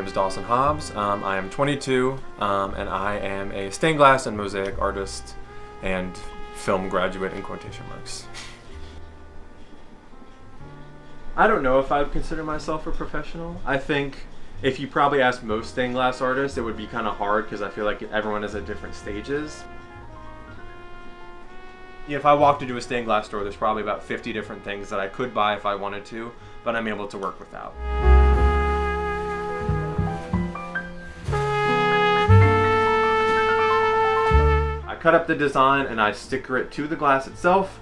name is Dawson Hobbs. I am 22, and I am a stained glass and mosaic artist and film graduate in quotation marks. I don't know if I would consider myself a professional. I think if you probably ask most stained glass artists, it would be kind of hard because I feel like everyone is at different stages. If I walked into a stained glass store, there's probably about 50 different things that I could buy if I wanted to, but I'm able to work without. I cut up the design and I sticker it to the glass itself.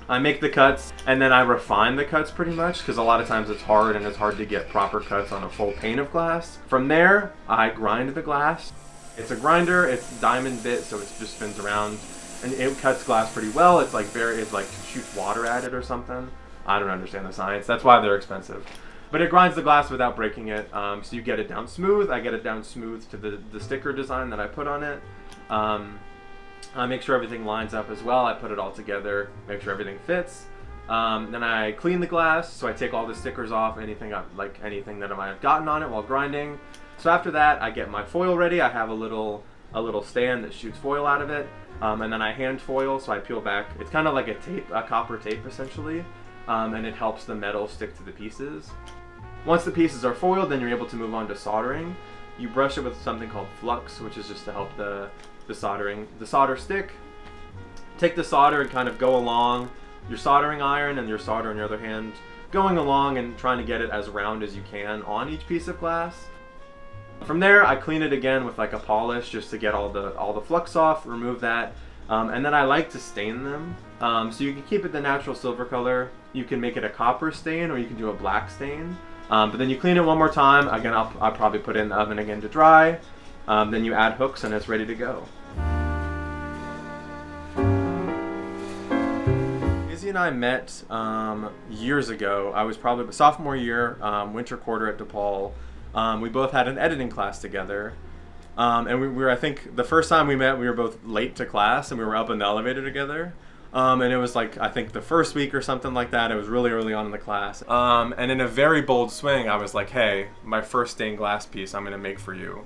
I make the cuts and then I refine the cuts pretty much because a lot of times it's hard and it's hard to get proper cuts on a full pane of glass. From there, I grind the glass. It's a grinder, it's diamond bit, so it just spins around and it cuts glass pretty well. It's like shoots water at it or something. I don't understand the science. That's why they're expensive. But it grinds the glass without breaking it. So you get it down smooth. I get it down smooth to the sticker design that I put on it. I make sure everything lines up as well. I put it all together, make sure everything fits. Then I clean the glass, so I take all the stickers off, anything that I might have gotten on it while grinding. So after that, I get my foil ready. I have a little stand that shoots foil out of it, and then I hand foil, so I peel back. It's kind of like a copper tape essentially, and it helps the metal stick to the pieces. Once the pieces are foiled, then you're able to move on to soldering. You brush it with something called flux, which is just to help the solder stick. Take the solder and kind of go along your soldering iron and your solder on your other hand, going along and trying to get it as round as you can on each piece of glass. From there, I clean it again with like a polish just to get all the flux off, remove that, and then I like to stain them. So you can keep it the natural silver color. You can make it a copper stain or you can do a black stain. But then you clean it one more time. Again, I'll probably put it in the oven again to dry. Then you add hooks and it's ready to go. Izzy and I met years ago. I was probably sophomore year, winter quarter at DePaul. We both had an editing class together. And we were, I think, the first time we met, we were both late to class and we were up in the elevator together. And it was like, I think the first week or something like that. It was really early on in the class. And in a very bold swing, I was like, hey, my first stained glass piece I'm going to make for you.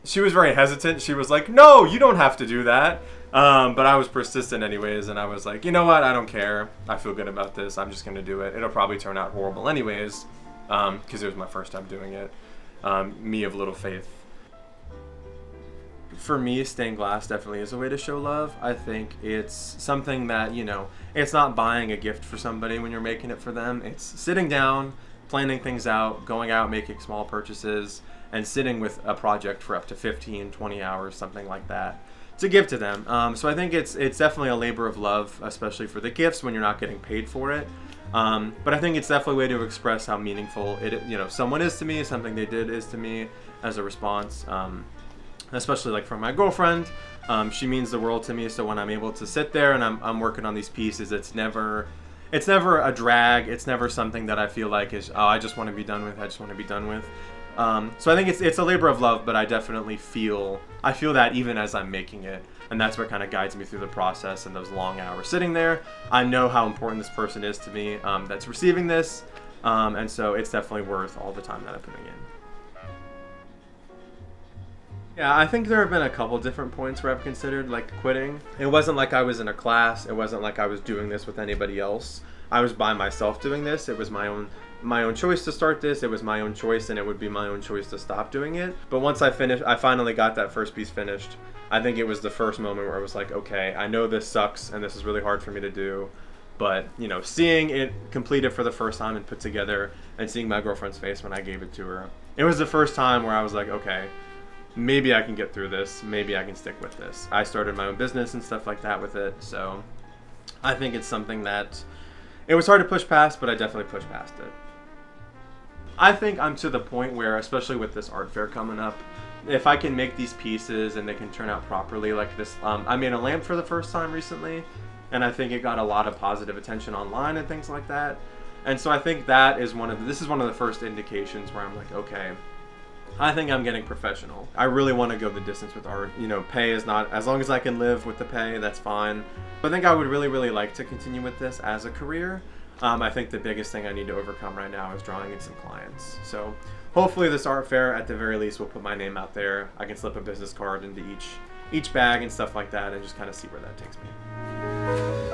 She was very hesitant. She was like, no, you don't have to do that. But I was persistent anyways. And I was like, you know what? I don't care. I feel good about this. I'm just going to do it. It'll probably turn out horrible anyways. Because it was my first time doing it. Me of little faith. For me, stained glass definitely is a way to show love. I think it's something that, it's not buying a gift for somebody when you're making it for them. It's sitting down, planning things out, going out, making small purchases, and sitting with a project for up to 15, 20 hours, something like that, to give to them. So I think it's definitely a labor of love, especially for the gifts when you're not getting paid for it. But I think it's definitely a way to express how meaningful someone is to me, something they did is to me as a response. Especially like from my girlfriend, she means the world to me. So when I'm able to sit there and I'm working on these pieces, it's never a drag. It's never something that I feel like is, oh, I just want to be done with. I just want to be done with. So I think it's a labor of love, but I definitely feel that even as I'm making it, and that's what kind of guides me through the process and those long hours sitting there. I know how important this person is to me that's receiving this, and so it's definitely worth all the time that I'm putting in. Yeah, I think there have been a couple different points where I've considered like quitting. It wasn't like I was in a class. It wasn't like I was doing this with anybody else. I was by myself doing this. It was my own choice to start this. It was my own choice, and it would be my own choice to stop doing it. But once I finally got that first piece finished. I think it was the first moment where I was like, okay, I know this sucks and this is really hard for me to do. But, seeing it completed for the first time and put together and seeing my girlfriend's face when I gave it to her, it was the first time where I was like, okay, maybe I can get through this. Maybe I can stick with this. I started my own business and stuff like that with it. So I think it's something that it was hard to push past, but I definitely pushed past it. I think I'm to the point where, especially with this art fair coming up, if I can make these pieces and they can turn out properly like this, I made a lamp for the first time recently, and I think it got a lot of positive attention online and things like that. And so I think that is this is one of the first indications where I'm like, okay, I think I'm getting professional. I really want to go the distance with art. Pay is not, as long as I can live with the pay, that's fine. But I think I would really, really like to continue with this as a career. I think the biggest thing I need to overcome right now is drawing in some clients. So hopefully this art fair, at the very least, will put my name out there. I can slip a business card into each bag and stuff like that, and just kind of see where that takes me.